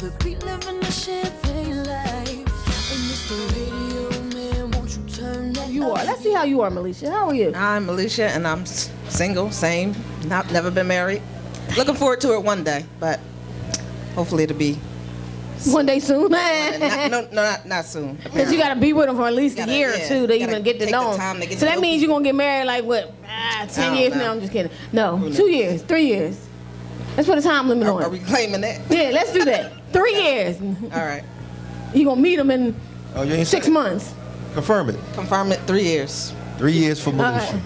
to be living the champagne life. And Mr. Radio Man, won't you turn that You are. Let's see how you are, Melisha. How are you? I'm Alicia, and I'm single, same, never been married. Looking forward to it one day, but hopefully it'll be One day soon. not soon. Because you got to be with them for at least a year or two to even get to know them. So that means you're going to get married like, what, 10 years now? I'm just kidding. No, 2 years, 3 years. Let's put a time limit on it. Are we claiming that? Yeah, let's do that. 3 years. All right. You're going to meet them in you ain't 6 months. Confirm it. Confirm it, 3 years. 3 years for Melisha.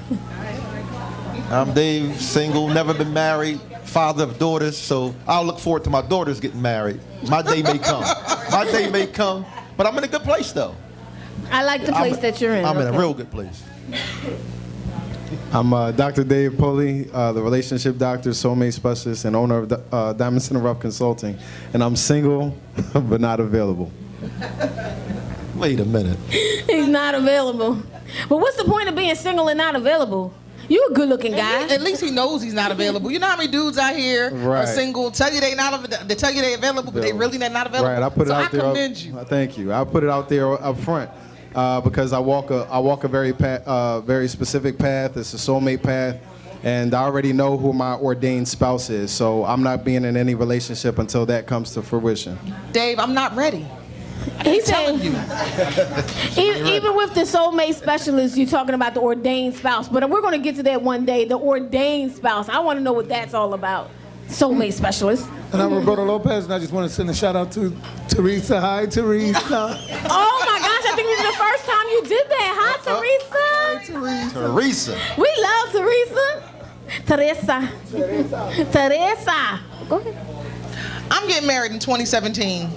I'm Dave, single, never been married, father of daughters, so I'll look forward to my daughters getting married. My day may come. My day may come, but I'm in a good place, though. I like the place that you're in. I'm in a real good place. I'm Dr. Dave Pulley, the relationship doctor, soulmate specialist, and owner of Diamonds in the Rough Consulting. And I'm single, but not available. Wait a minute. He's not available. But what's the point of being single and not available? You a good-looking guy. At least he knows he's not available. You know how many dudes out here are single, tell you they tell you they available, but they really not available. Right, I put it out there. I commend you. Thank you. I put it out there up front because I walk a very specific path. It's a soulmate path, and I already know who my ordained spouse is. So I'm not being in any relationship until that comes to fruition. Dave, I'm not ready. He's telling you. Even with the soulmate specialist, you're talking about the ordained spouse. But we're going to get to that one day, the ordained spouse. I want to know what that's all about. Soulmate specialist. And I'm Roberto Lopez, and I just want to send a shout out to Teresa. Hi, Teresa. Oh my gosh, I think this is the first time you did that. Hi, Teresa. Teresa. We love Teresa. Teresa. Go ahead. I'm getting married in 2017.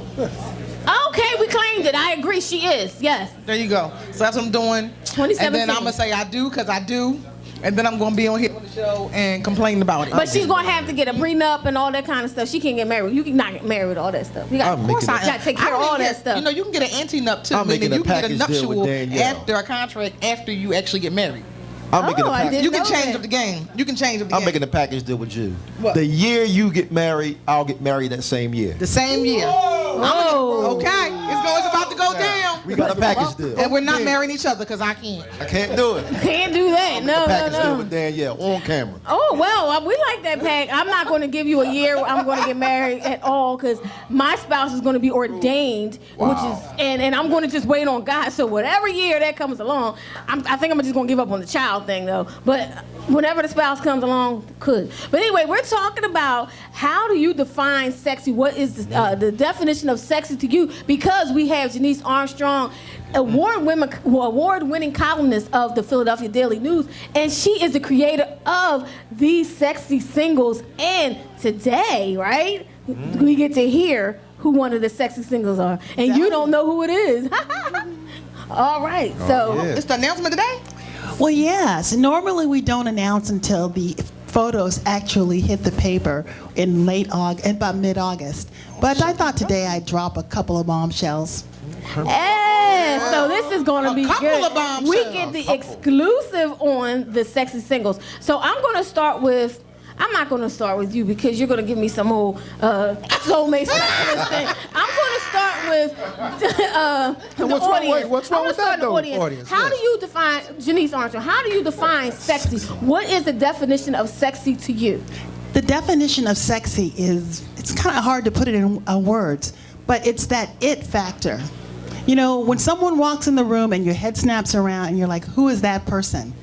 Okay, we claimed it. I agree, she is. Yes. There you go. So that's what I'm doing. 2017. And then I'm going to say I do because I do. And then I'm going to be on here on the show and complain about it. But she's going to have to get a prenup and all that kind of stuff. She can't get married. You can not get married, all that stuff. You got to take care of all that stuff. You know, you can get an anti-nup too. Meaning you can get a nuptial after a contract after you actually get married. I'm making a package. You can change up the game. You can change up the game. I'm making a package deal with you. What? The year you get married, I'll get married that same year. The same year. Whoa. Okay. It's about to go down. We got a package deal. And we're not marrying each other because I can't. I can't do it. Can't do that. No, package deal no. with Danielle on camera. Oh, well, we like that pack. I'm not going to give you a year where I'm going to get married at all because my spouse is going to be ordained, which is, and I'm going to just wait on God. So whatever year that comes along, I think I'm just going to give up on the child thing, though. But whenever the spouse comes along, could. But anyway, we're talking about how do you define sexy? What is the definition of sexy to you? Because we have Jenice Armstrong, award-winning columnist of the Philadelphia Daily News, and she is the creator of These Sexy Singles. And today, right, we get to hear who one of the sexy singles are. And you don't know who it is. All right, so. It's the announcement today? Well, yes. Normally we don't announce until the photos actually hit the paper in late August, about mid-August. But I thought today I'd drop a couple of bombshells. Hey, so this is going to be good. Of bombshells. We get the exclusive on the sexy singles. So I'm going to start with. I'm not going to start with you because you're going to give me some whole soulmate specialist thing. I'm going to start with the audience. What's wrong with that, though? Audience. How do you define, Jenice Armstrong, how do you define sexy? What is the definition of sexy to you? The definition of sexy is, it's kind of hard to put it in words, but it's that it factor. You know, when someone walks in the room and your head snaps around and you're like, who is that person?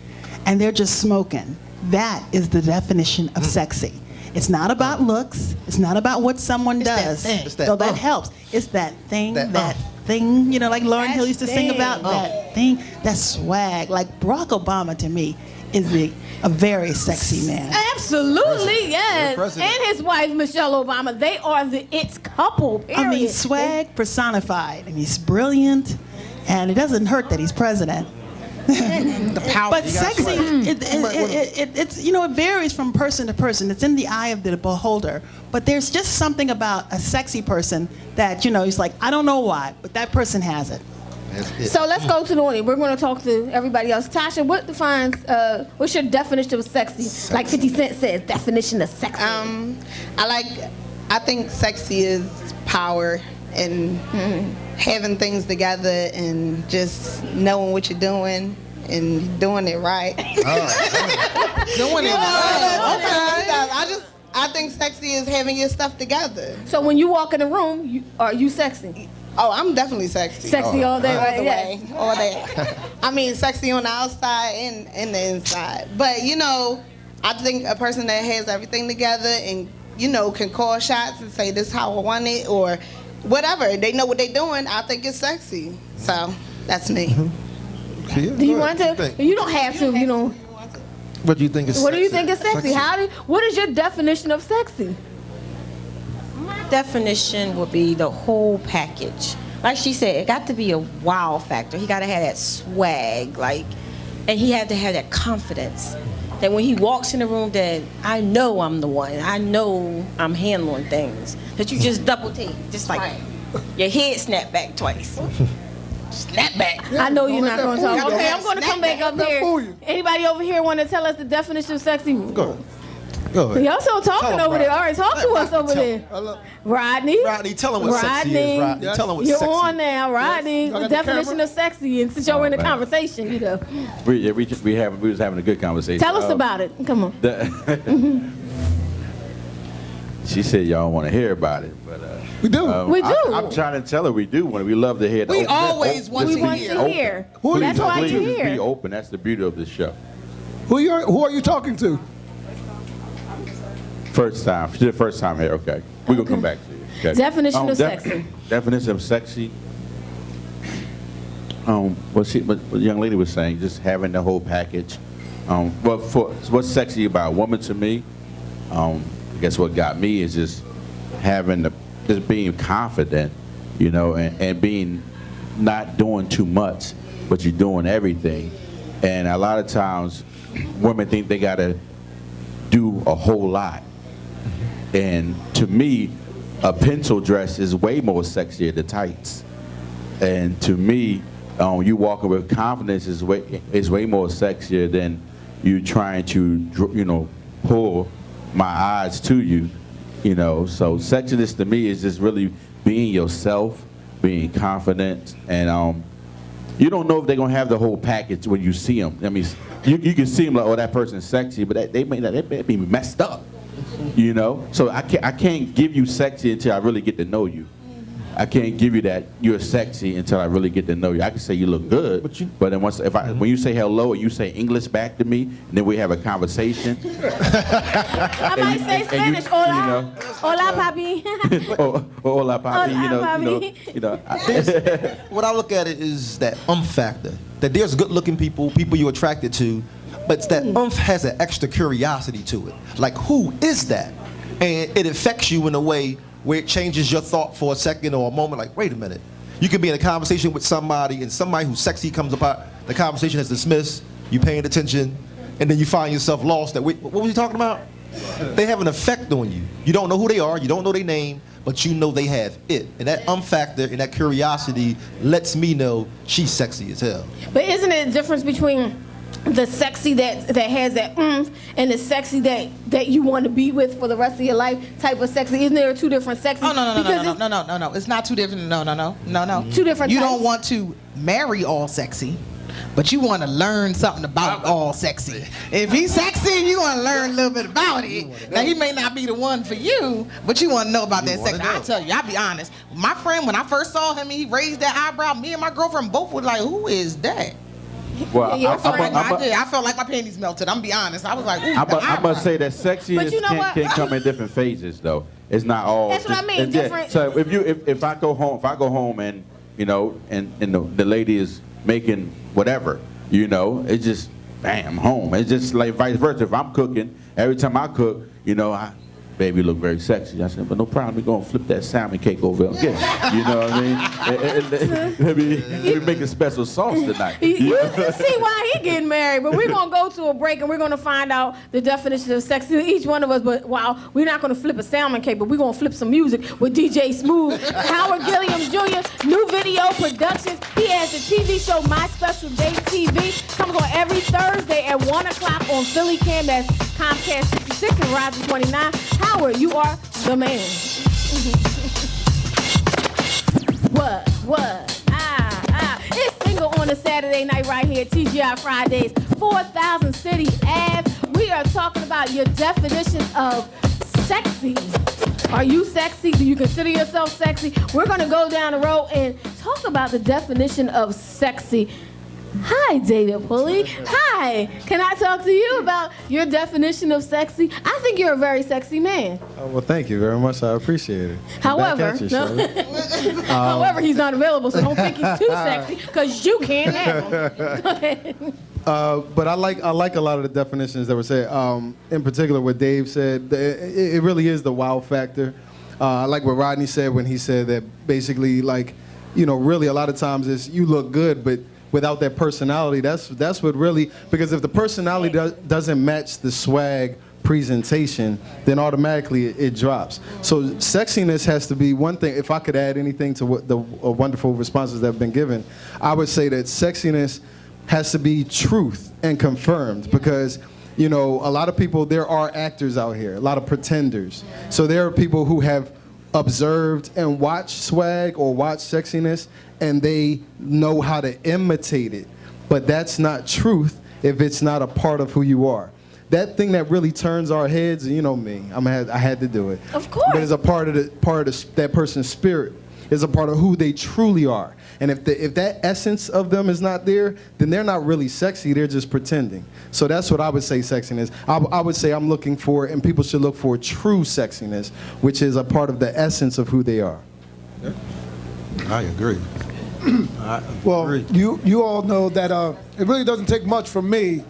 And they're just smoking. That is the definition of sexy. It's not about looks. It's not about what someone does. Though that helps. It's that thing, that thing, you know, like Lauryn Hill used to sing about, that thing, that swag. Like Barack Obama, to me, is a very sexy man. Absolutely, yes. And his wife, Michelle Obama, they are the it couple, period. I mean, swag personified. And he's brilliant. And it doesn't hurt that he's president. The power. But sexy, it's, you know, it varies from person to person. It's in the eye of the beholder. But there's just something about a sexy person that, you know, he's like, I don't know why, but that person has it. So let's go to the audience. We're going to talk to everybody else. Tasha, what defines, what's your definition of sexy? Like 50 Cent says, definition of sexy. I think sexy is power and having things together and just knowing what you're doing and doing it right. Doing it Okay. I think sexy is having your stuff together. So when you walk in the room, are you sexy? Oh, I'm definitely sexy. Sexy all day, All right? the Yes. way, all day. I mean, sexy on the outside and the inside. But, you know, I think a person that has everything together and, you know, can call shots and say, this is how I want it, or whatever. They know what they're doing. I think it's sexy. So, that's me. Do you want to? You don't have to, you know. What do you think is What sexy? do you think is sexy? What is your definition of sexy? My definition would be the whole package. Like she said, it got to be a wow factor. He got to have that swag, and he had to have that confidence. That when he walks in the room, that I know I'm the one. I know I'm handling things. That you just double take, just like your head snap back twice. Snap back. I know you're not going to talk. fool you, Okay, though. I'm going to come back up That fool here. you. Anybody over here want to tell us the definition of sexy? Go ahead. Y'all still talking Tell 'em, over there. Rodney. All right, talk to us over there. Rodney. Rodney, tell him what sexy is, Rodney. Tell him what You're sexy on now, Rodney. Y'all The got the definition camera? of sexy, and since y'all were in the man. conversation, you know. We was having a good conversation. Tell us about it. Come on. She said y'all don't want to hear about it, but We do. We do. I'm trying to tell her we do. We love to hear. We always want We to want hear. to hear. Who That's you why Please you're be here. open. That's the beauty of this show. Who are you talking to? First time. She's the first time here. Okay. We're going to come back to you. Okay. Definition of sexy. Definition of sexy. What the young lady was saying, just having the whole package. What's sexy about a woman to me, I guess what got me is just just being confident, you know, and being not doing too much, but you're doing everything. And a lot of times, women think they gotta do a whole lot. And to me, a pencil dress is way more sexier than tights. And to me, you walking with confidence is way more sexier than you trying to, you know, pull my eyes to you, you know. So sexiness to me is just really being yourself, being confident, and you don't know if they're gonna have the whole package when you see them. I mean, you can see them like, oh, that person's sexy, but they may be messed up, you know. So I can't give you sexy until I really get to know you. I can't give you that you're sexy until I really get to know you. I can say you look good, but then when you say hello and you say English back to me, and then we have a conversation. I might say Spanish. Hola. Hola, papi. Hola, papi. Hola, You know. What I look at it is that factor. That there's good-looking people you're attracted to, but it's that has an extra curiosity to it. Like, who is that? And it affects you in a way where it changes your thought for a second or a moment. Like, wait a minute. You can be in a conversation with somebody, and somebody who's sexy comes about. The conversation is dismissed. You paying attention, and then you find yourself lost. That wait, what was he talking about? They have an effect on you. You don't know who they are. You don't know their name, but you know they have it. And that factor and that curiosity lets me know she's sexy as hell. But isn't it a difference between the sexy that has that and the sexy that you want to be with for the rest of your life type of sexy? Isn't there two different sexy? Oh, no. It's not two different. No. Two different You types. don't want to marry all sexy, but you want to learn something about all sexy. If he's sexy, you want to learn a little bit about it. Now, he may not be the one for you, but you want to know about that sex. I'll tell you, I'll be honest. My friend, when I first saw him, he raised that eyebrow. Me and my girlfriend both were like, who is that? Well, I felt like my panties melted. I'm be honest. I was like, ooh, I must say that But sexiness you know what? can come in different phases, though. It's not all. That's what I mean, yeah. different- So if I go home and you know and the lady is making whatever, you know, it's just bam, home. It's just like vice versa. If I'm cooking, every time I cook, you know, baby look very sexy. I said, but no problem, we're gonna flip that salmon cake over again. You know what I mean? Let me make a special sauce tonight. You can see why he getting married, but we're gonna go to a break and we're gonna find out the definition of sexy, each one of us. But wow, we're not gonna flip a salmon cake, but we're gonna flip some music with DJ Smooth, Howard Gilliam Jr., new video productions. He has the TV show My Special Day TV, comes on every Thursday at 1 o'clock on Philly Cam. That's Comcast 66 and Verizon 29. Howard, you are the man. What? It's Single on a Saturday night right here, TGI Fridays, 4000 City Ave. We are talking about your definition of sexy. Are you sexy? Do you consider yourself sexy? We're gonna go down the road and talk about the definition of sexy. Hi, David Pulley. Hi. Can I talk to you about your definition of sexy? I think you're a very sexy man. Oh, well, thank you very much. I appreciate it. However, Back at you, Shirley. however, he's not available, so don't think he's too sexy, because you can't have him. Go ahead. But I like a lot of the definitions that were said. In particular, what Dave said, it really is the wow factor. I like what Rodney said when he said that basically, like, you know, really a lot of times is you look good, but without that personality, that's what really, because if the personality doesn't match the swag presentation, then automatically it drops. So sexiness has to be one thing. If I could add anything to what the wonderful responses that have been given, I would say that sexiness has to be truth and confirmed, because you know, a lot of people, there are actors out here, a lot of pretenders. So there are people who have observed and watched swag or watched sexiness, and they know how to imitate it. But that's not truth if it's not a part of who you are. That thing that really turns our heads, you know me, I had to do it. Of course. But it's a part of that person's spirit. It's a part of who they truly are. And if that essence of them is not there, then they're not really sexy, they're just pretending. So that's what I would say sexiness. I would say I'm looking for, and people should look for, true sexiness, which is a part of the essence of who they are. I agree. Well, you all know that it really doesn't take much from me.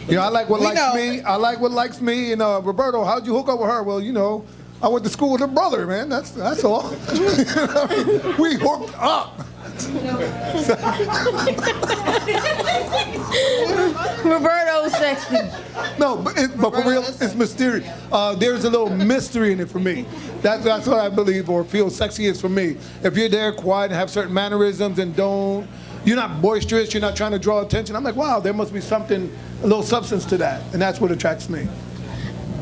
You know, I like what likes me. I like what likes me. And Roberto, how'd you hook up with her? Well, you know, I went to school with her brother, man. That's all. We hooked up. Roberto's sexy. No, but for real, it's mysterious. There's a little mystery in it for me. That's what I believe or feel sexy is for me. If you're there quiet and have certain mannerisms and you're not boisterous, you're not trying to draw attention, I'm like, wow, there must be something, a little substance to that. And that's what attracts me.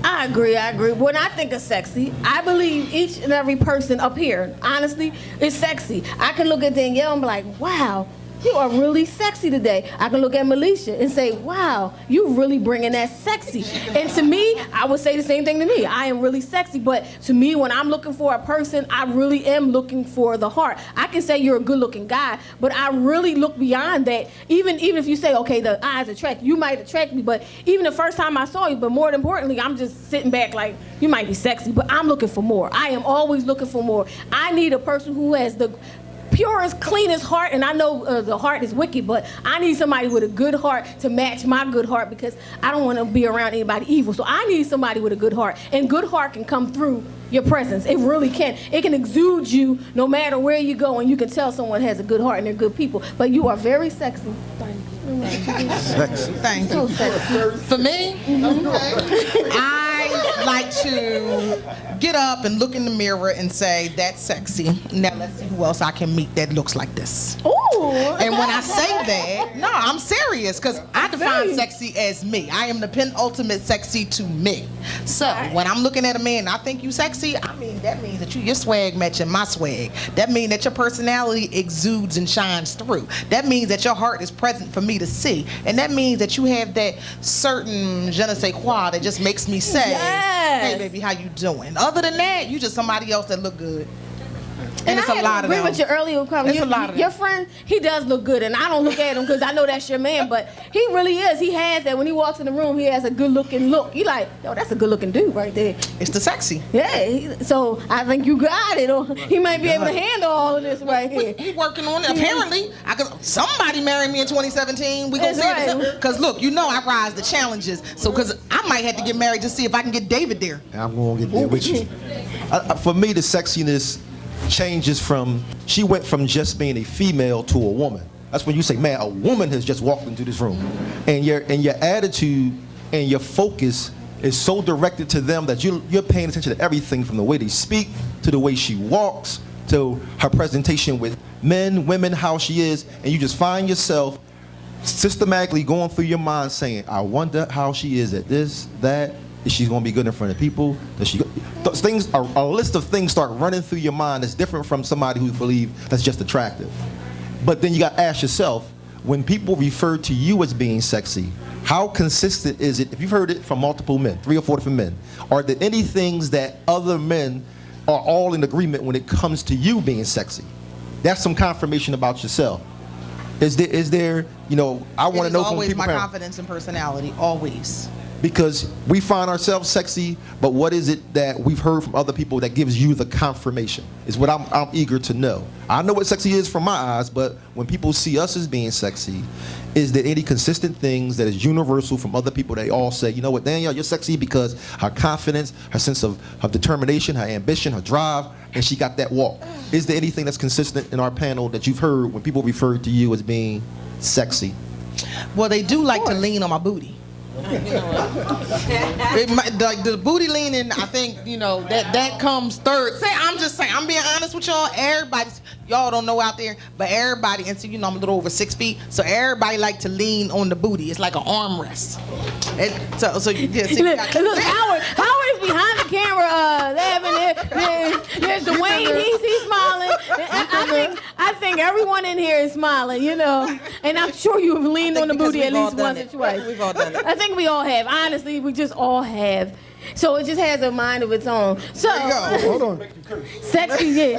I agree. When I think of sexy, I believe each and every person up here, honestly, is sexy. I can look at Danielle and be like, wow, you are really sexy today. I can look at Melisha and say, wow, you really bringing that sexy. And to me, I would say the same thing to me. I am really sexy. But to me, when I'm looking for a person, I really am looking for the heart. I can say you're a good-looking guy, but I really look beyond that. Even if you say, okay, the eyes attract you, might attract me, but even the first time I saw you, but more importantly, I'm just sitting back like, you might be sexy, but I'm looking for more. I am always looking for more. I need a person who has the purest, cleanest heart, and I know the heart is wicked, but I need somebody with a good heart to match my good heart, because I don't want to be around anybody evil. So I need somebody with a good heart, and good heart can come through your presence. It really can. It can exude you no matter where you go, and you can tell someone has a good heart and they're good people. But you are very sexy. Sexy. Thank you. For me, I like to get up and look in the mirror and say, that's sexy. Now let's see who else I can meet that looks like this. Ooh. And when I say that, no, I'm serious, because I define sexy as me. I am the penultimate sexy to me. So when I'm looking at a man and I think you sexy, I mean, that means that your swag matching my swag. That means that your personality exudes and shines through. That means that your heart is present for me to see. And that means that you have that certain je ne sais quoi that just makes me say, hey, baby, how you doing? Other than that, you just somebody else that look good. And it's a lot of them. I agree with your earlier comment. It's a lot of them. Your friend, he does look good, and I don't look at him because I know that's your man, but he really is. He has that. When he walks in the room, he has a good-looking look. You like, yo, that's a good-looking dude right there. It's the sexy. Yeah, so I think you got it. Or he might be able to handle all of this right here. He working on it. Apparently, somebody married me in 2017. We gonna see it. Because look, you know I rise the challenges. So because I might have to get married to see if I can get David there. I'm gonna get there with you. For me, the sexiness changes from, she went from just being a female to a woman. That's when you say, man, a woman has just walked into this room. And your attitude and your focus is so directed to them that you're paying attention to everything, from the way they speak, to the way she walks, to her presentation with men, women, how she is, and you just find yourself systematically going through your mind saying, I wonder how she is at this, that, Is she going to be good in front of people? Does she? Things, a list of things start running through your mind that's different from somebody who believe that's just attractive. But then you got to ask yourself, when people refer to you as being sexy, how consistent is it? If you've heard it from multiple men, 3 or 4 different men, are there any things that other men are all in agreement when it comes to you being sexy? That's some confirmation about yourself. Is there, you know, I want to know from always people. my confidence and personality, always. Because we find ourselves sexy, but what is it that we've heard from other people that gives you the confirmation? Is what I'm eager to know. I know what sexy is from my eyes, but when people see us as being sexy, is there any consistent things that is universal from other people? They all say, you know what, Danielle, you're sexy because her confidence, her sense of determination, her ambition, her drive, and she got that walk. Is there anything that's consistent in our panel that you've heard when people refer to you as being sexy? Well, they do like to lean on my booty. Like the booty leaning, I think, you know, that comes third. I'm just saying, I'm being honest with y'all. Y'all don't know out there, but everybody, and so, you know, I'm a little over 6 feet, so everybody like to lean on the booty. It's like an armrest. So yeah, see, Look, Howard is behind the camera laughing. There's Dwayne, he's smiling. I think everyone in here is smiling, you know. And I'm sure you've leaned on the booty at least once or twice. We've all done it. I think we all have. Honestly, we just all have. So it just has a mind of its own. So Hold on. sexy, yeah.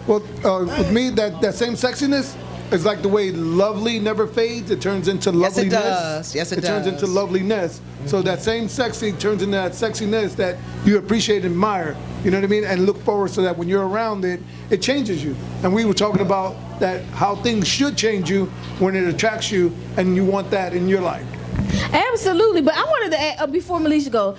With me, that same sexiness is like the way lovely never fades. It turns into loveliness. Yes, it It turns does. into loveliness. So that same sexy turns into that sexiness that you appreciate and admire. You know what I mean? And look forward so that when you're around it, it changes you. And we were talking about that, how things should change you when it attracts you and you want that in your life. Absolutely, but I wanted to add, before Melisha goes,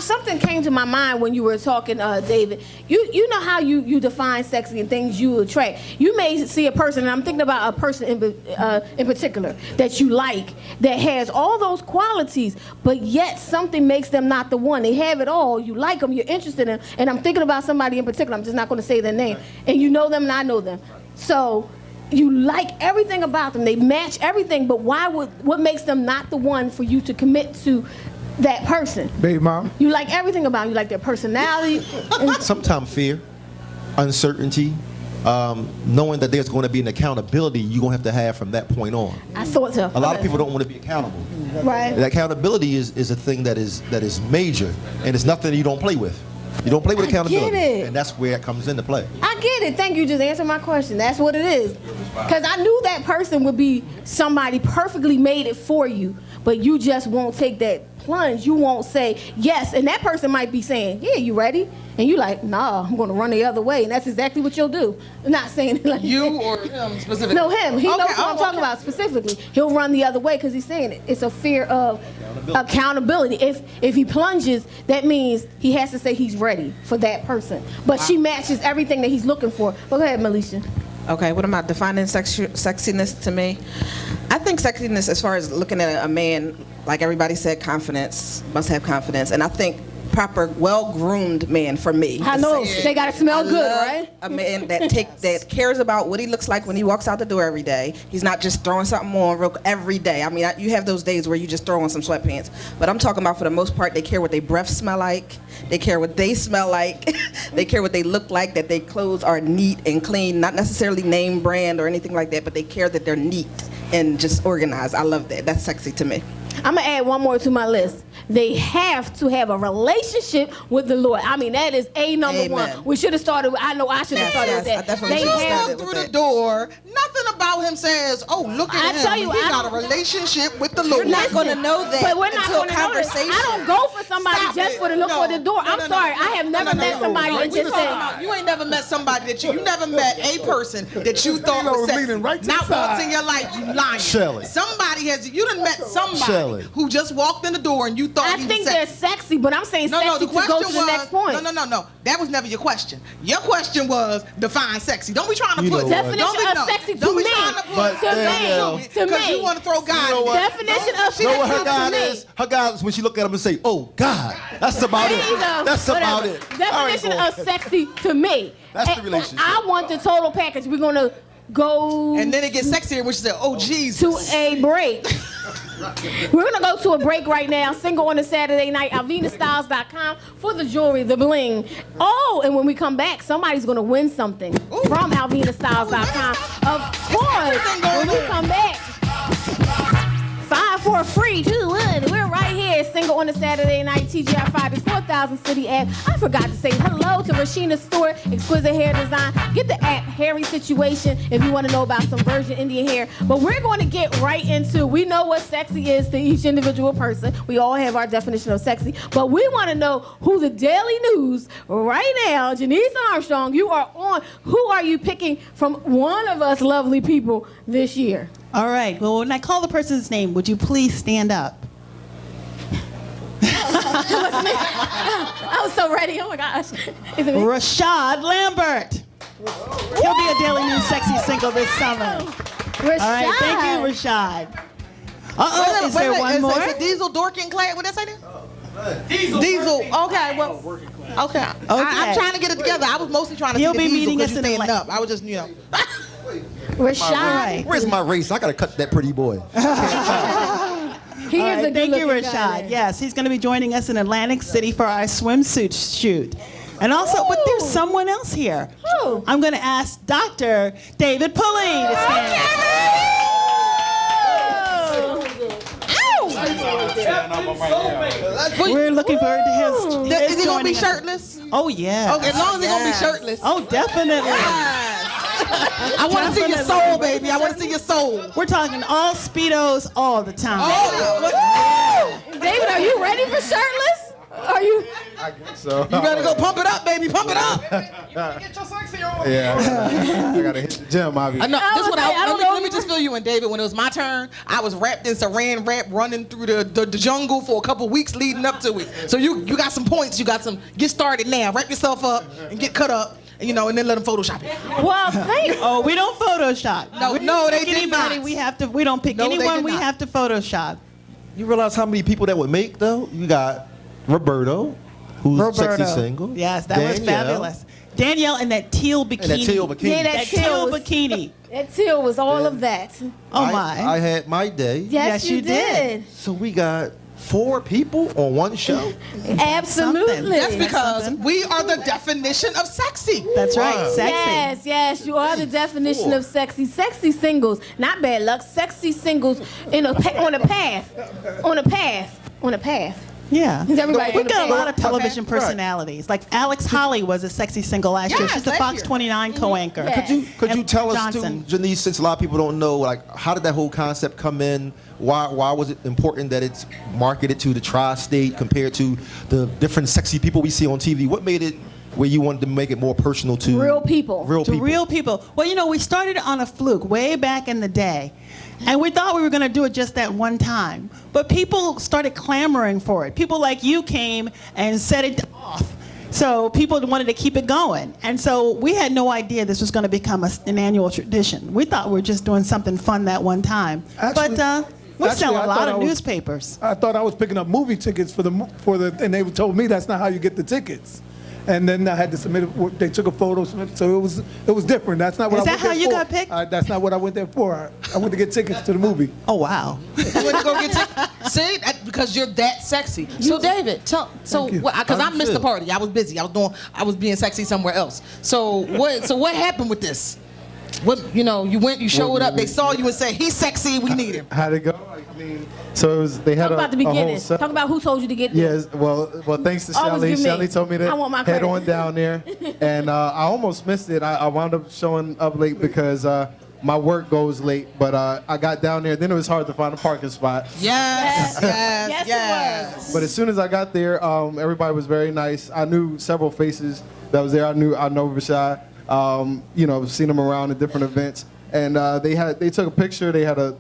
something came to my mind when you were talking, David. You know how you define sexy and things you attract. You may see a person, and I'm thinking about a person in particular that you like, that has all those qualities, but yet something makes them not the one. They have it all. You like them, you're interested in them, and I'm thinking about somebody in particular. I'm just not going to say their name, and you know them and I know them. So you like everything about them. They match everything, but what makes them not the one for you to commit to that person? Baby mom. You like everything about them. You like their personality. Sometimes fear, uncertainty, knowing that there's going to be an accountability you're going to have from that point on. I thought so. A lot of people don't want to be accountable. Right. The accountability is a thing that is major, and it's nothing you don't play with. You don't play with accountability, get it. and that's where it comes into play. I get it. Thank you. Just answered my question. That's what it is. Because I knew that person would be somebody perfectly made it for you, but you just won't take that plunge. You won't say yes, and that person might be saying, "Yeah, you ready?" And you like, "Nah, I'm going to run the other way," and that's exactly what you'll do. I'm not saying it like You or him specifically? No, him. He knows what I'm talking okay. about specifically. He'll run the other way because he's saying it. It's a fear of accountability. If he plunges, that means he has to say he's ready for that person. But she matches everything that he's looking for. But go ahead, Melisha. Okay, what am I defining sexiness to me? I think sexiness, as far as looking at a man, like everybody said, confidence, must have confidence. And I think proper, well-groomed man for me. I know. They got to smell good, right? A man that cares about what he looks like when he walks out the door every day. He's not just throwing something on every day. I mean, you have those days where you just throw on some sweatpants. But I'm talking about, for the most part, they care what their breath smell like. They care what they smell like. They care what they look like, that their clothes are neat and clean, not necessarily name brand or anything like that, but they care that they're neat and just organized. I love that. That's sexy to me. I'm going to add one more to my list. They have to have a relationship with the Lord. I mean, that is number one. We should have started, I know I should have started with that. I definitely should have started with through that. the door, nothing about him says, "Oh, look at him. tell you, he I got a don't- relationship with the Lord." You're not going to know that But we're not until going to know this. conversation. I don't go for somebody Stop just it. for the look No. for the door. No, I'm no, sorry. no. I have never met somebody that We just talking said, about, you ain't never met somebody that you never met a person that you thought was was sexy. leaning right to Not the once side. in your life, you lying. Shelley. Somebody you done met somebody Shelley. who just walked in the door and you thought I he was think sexy. they're sexy, but I'm saying No, sexy the to question go to the next point. No. That was never your question. Your question was define sexy. Don't be trying to You put know what? Definition of sexy to Don't be me. trying to put But To Danielle, me. To because me. you want to throw God. know in what? there. Definition of You know what her sexy God to me. is? Her God is when she look at him and say, "Oh God." That's about There it. you go. That's about Whatever. it. Definition of sexy to me. That's the And relationship. I want the total package. We're going to go And then it gets sexier when she said, "Oh Jesus." to a break. We're gonna go to a break right now. Single on a Saturday night. AlvinaStyles.com for the jewelry, the bling. Oh, and when we come back, somebody's gonna win something from AlvinaStyles.com. Of course, when we come back. 5, 4, 3, 2, 1. We're right here. Single on a Saturday night. TGI Friday, 4000 City app. I forgot to say hello to Rashina Stewart, Exquisite Hair Design. Get the app, Hairy Situation, if you want to know about some virgin Indian hair. But we're going to get right into, we know what sexy is to each individual person. We all have our definition of sexy. But we want to know who the Daily News right now, Jenice Armstrong, you are on. Who are you picking from one of us lovely people this year? All right. Well, when I call the person's name, would you please stand up? I was so ready. Oh my gosh. Is it me? Rashad Lambert. He'll be a Daily News sexy single this summer. Rashad. All right. Thank you, Rashad. Uh-oh. Is there one more? Is it Diesel, Dork, and Clay? What did I say there? Diesel. Okay. Well. Okay. I'm trying to get it together. I was mostly trying to He'll see be the Diesel meeting us because in you the standing up. I was just, Rashad. Where's my race? I gotta cut that pretty boy. He All is right, a thank you, good-looking Rashad. guy. Yes, he's going to be joining us in Atlantic City for our swimsuit shoot. And also, but there's someone else here. Who? I'm going to ask Dr. David Pulley to stand. We're looking forward to his is he gonna be joining us. shirtless? Oh, yeah. Okay, as long as he's gonna be shirtless. Oh, definitely. I want to see your soul, baby. I want to see your soul. We're talking all Speedos all the time. David, are you ready for shirtless? Are you? I guess so. You better go pump it up, baby. Pump it up. Get your sexy on. Yeah, I gotta hit the gym, obviously. Let me just fill you in, David. When it was my turn, I was wrapped in saran wrap, running through the jungle for a couple weeks leading up to it. So you got some points. You got some. Get started now. Wrap yourself up and get cut up. And then let them Photoshop it. Well, thank. Oh, we don't Photoshop. No, they did anybody. not. We don't pick anyone. We have to Photoshop. You realize how many people that would make though? You got Roberto, who's sexy single. Yes, that was fabulous. Danielle in that teal bikini. And that teal bikini. Yeah, That teal bikini. That teal was all of that. Oh my. I had my day. Yes, you did. So we got 4 people on one show. Absolutely. That's because we are the definition of sexy. That's right, sexy. Yes, you are the definition of sexy. Sexy singles, not bad luck. Sexy singles on a path. Yeah. Everybody We've got a on lot of television personalities. Like Alex Holly was a sexy single last year. She's the Fox 29 co-anchor. Yeah. Could you tell Johnson. us too, Jenice, since a lot of people don't know, like how did that whole concept come in? Why was it important that it's marketed to the tri-state compared to the different sexy people we see on TV? What made it where you wanted to make it more personal to real people? Real people. Well, we started on a fluke way back in the day. And we thought we were going to do it just that one time. But people started clamoring for it. People like you came and set it off. So people wanted to keep it going. And so we had no idea this was going to become an annual tradition. We thought we were just doing something fun that one time. We sell a lot of newspapers. I thought I was picking up movie tickets and they told me that's not how you get the tickets. And then I had to submit it. They took a photo, so it was different. That's not what I went there for. Is that how you got picked? That's not what I went there for. I went to get tickets to the movie. Oh wow! You went to go get see, because you're that sexy. So David, because I missed the party. I was busy. I was being sexy somewhere else. So what happened with this? You went, you showed up. They saw you and said, "He's sexy. We need him." How'd it go? So it was, they had Talk about the beginning. Talk Talk about who told you to get there. Yes, well, thanks to Always Shelly. give me. Shelly told me to I want my head credit. on down there, and I almost missed it. I wound up showing up late because my work goes late, but I got down there. Then it was hard to find a parking spot. Yes. Yes, it was. But as soon as I got there, everybody was very nice. I knew several faces that was there. I know Rashad. Seen them around at different events, and they took a picture. They had a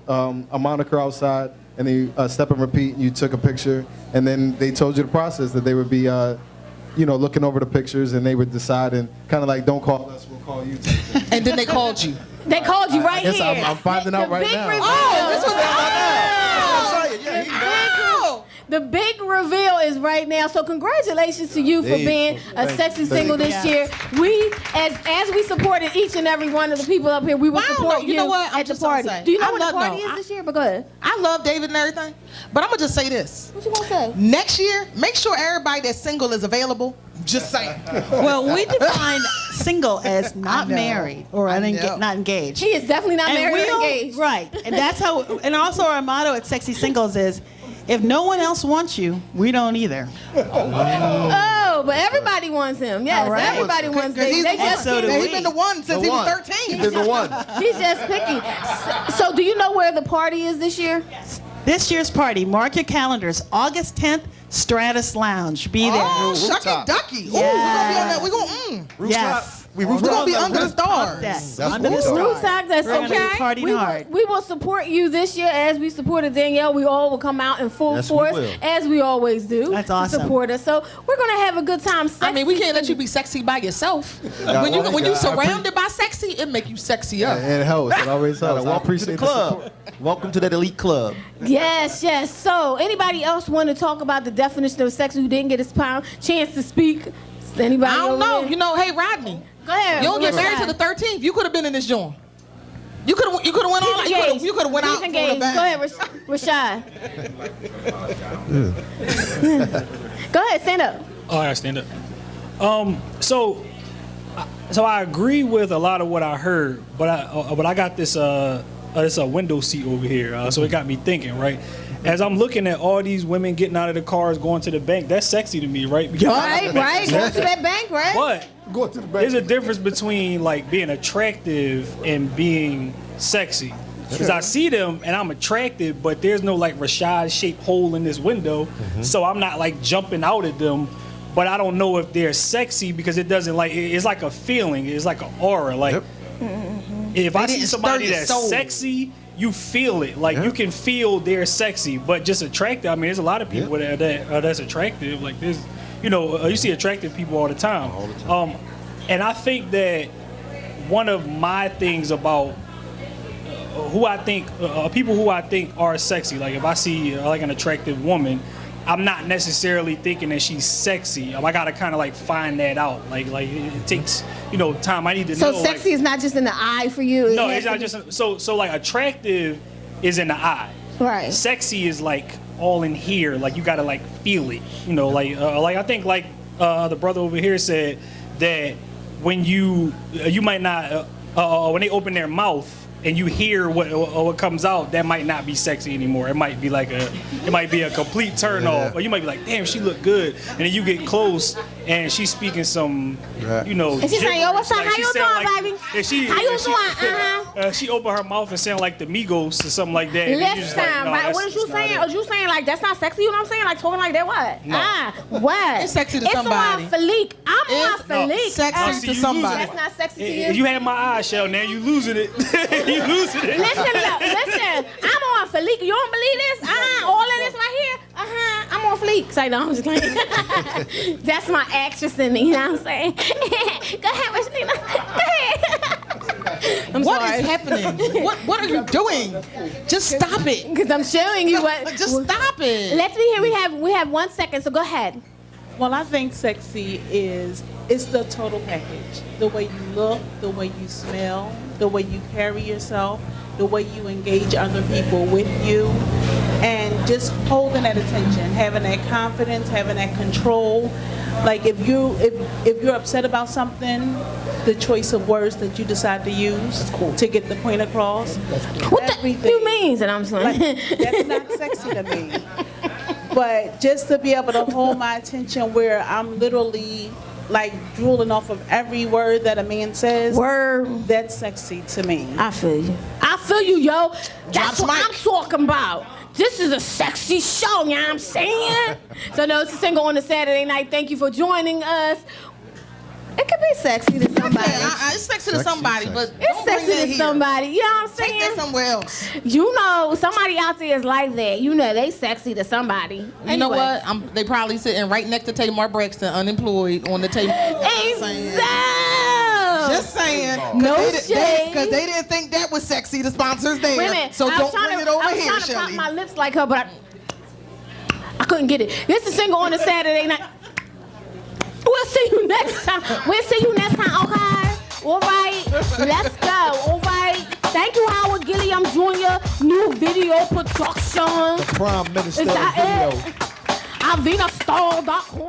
moniker outside. And they step and repeat, and you took a picture, and then they told you the process that they would be, looking over the pictures, and they would decide, and kind of like, don't call us, we'll call you. Type thing. And then they called you. They called you right I guess here. I'm finding out right now. Oh, this was The big reveal is right now. So congratulations to you for Dave, being a sexy single this year. We, as we supported each and every one of the people up here, we will support you know what? I'm at the just gonna party. say, Do you know I what the love- party no, is this year? But go ahead. I love David and everything, but I'm gonna just say this. What you gonna say? Next year, make sure everybody that's single is available. Just saying. Well, we define single as not married or not engaged. He is definitely not And married or we'll- engaged. Right. And that's how, and also our motto at Sexy Singles is, if no one else wants you, we don't either. Oh, but everybody wants him. Yes, All right. everybody wants Dave. He's, They just so do he's we. been the one since he was 13. He's been the one. He's just picky. So do you know where the party is this year? This year's party, mark your calendars, August 10th, Stratus Lounge. Be there. Oh, shucky Rooftop. ducky. Ooh, Yes. we're gonna be on that. Yes. We We're rooftop. gonna be under the stars. Yes. That's Under the rooftop. stars. Rooftop, that's We're gonna be okay. partying hard. We will support you this year as we supported Danielle. We all will come out in full Yes, we force, will. as we always do. That's to awesome. support us. So we're gonna have a good time. I mean, we can't let you be sexy by yourself. When you surrounded by sexy, it make you sexy up. And it helps. It always helps. I Welcome to appreciate the club. Welcome to that elite club. Yes, yes. So, anybody else want to talk about the definition of sex who didn't get his chance to speak? Anybody? I don't over know. there? You know, hey Rodney, Go ahead. you don't get Rashad. married to the 13th. You could have been in this joint. You could have went all out. You could have went He's out for the engaged. bag. Go ahead, Rashad. Go ahead, stand up. Oh, I stand up. So I agree with a lot of what I heard, but I got this it's a window seat over here, so it got me thinking, right? As I'm looking at all these women getting out of the cars, going to the bank, that's sexy to me, right? Because Right. Go to that bank, right? But Go to the bank. there's a difference between like being attractive and being sexy. Because I see them and I'm attracted, but there's no like Rashad-shaped hole in this window, so I'm not like jumping out at them. But I don't know if they're sexy because it doesn't like it's like a feeling, it's like an aura. Like if I see didn't somebody stir your that's soul. sexy, you feel it. Like you can feel they're sexy, but just attractive. I mean, there's a lot of people that's attractive. Like there's, you see attractive people all the time. And I think that one of my things about who I think people who I think are sexy, like if I see like an attractive woman, I'm not necessarily thinking that she's sexy. I gotta kind of like find that out. Like it takes time. I need to So know. sexy is not just in the eye for you. No, has it's to not be- just so like attractive is in the eye. Right. Sexy is like all in here. Like you gotta like feel it. Like I think like the brother over here said that when you might not when they open their mouth and you hear what comes out, that might not be sexy anymore. It might be a complete turn off. Or you might be like, damn, she look good, and then you get close and she's speaking some, And she's saying, yo, what's up? gibberish. Like, How she you sound doing, like- baby? and she- How you and she- doing? she opened her mouth and sound like the Migos or something like that. and you just Listen, like, no, right? that's- What is you that's not saying? it. Are you saying like that's not sexy? You know what I'm saying? Like talking like that? What? No. What? It's sexy to somebody. It's on Philique. I'm on It's Philique. sexy see, to you somebody. That's not sexy to If you. you had my eye, Shell, now you losing it. You losing it. Listen. I'm on Philique. You don't believe this? All of this right here. I'm on Philique. Say no, I'm just kidding. That's my actress in me. You know what I'm saying? Go ahead, Rashida. Go ahead. I'm What sorry. is happening? What are you doing? Just stop it. Because I'm showing you what. Just stop it. Let's be here. We have 1 second. So go ahead. Well, I think sexy it's the total package. The way you look, the way you smell, the way you carry yourself, the way you engage other people with you, and just holding that attention, having that confidence, having that control. Like if you're upset about something, the choice of words that you decide to use to get the point across. What you means? And I'm saying That's not sexy to me. But just to be able to hold my attention where I'm literally like drooling off of every word that a man says. Word. That's sexy to me. I feel you, yo. That's what I'm talking about. This is a sexy show, you know what I'm saying? So no, it's a single on a Saturday night. Thank you for joining us. It could be sexy to somebody. It's sexy to somebody, but It's don't bring sexy that to here. somebody. You know what I'm Take saying? that somewhere else. You know, somebody out there is like that. You know, they sexy to somebody. You know Anyway. what? They probably sitting right next to Tamar Braxton, unemployed, on the table. Just saying. No shade. Because they didn't think that was sexy, the sponsors there. Wait a minute. So I was don't trying bring to- it over I was here, trying to pop Shelly. my lips like her, but I couldn't get it. This is single on a Saturday night. We'll see you next time. Okay? All right. Let's go. All right. Thank you, Howard Gilliam Jr. New video production. The Prime Minister Is of that video. it? AvenaStar.com.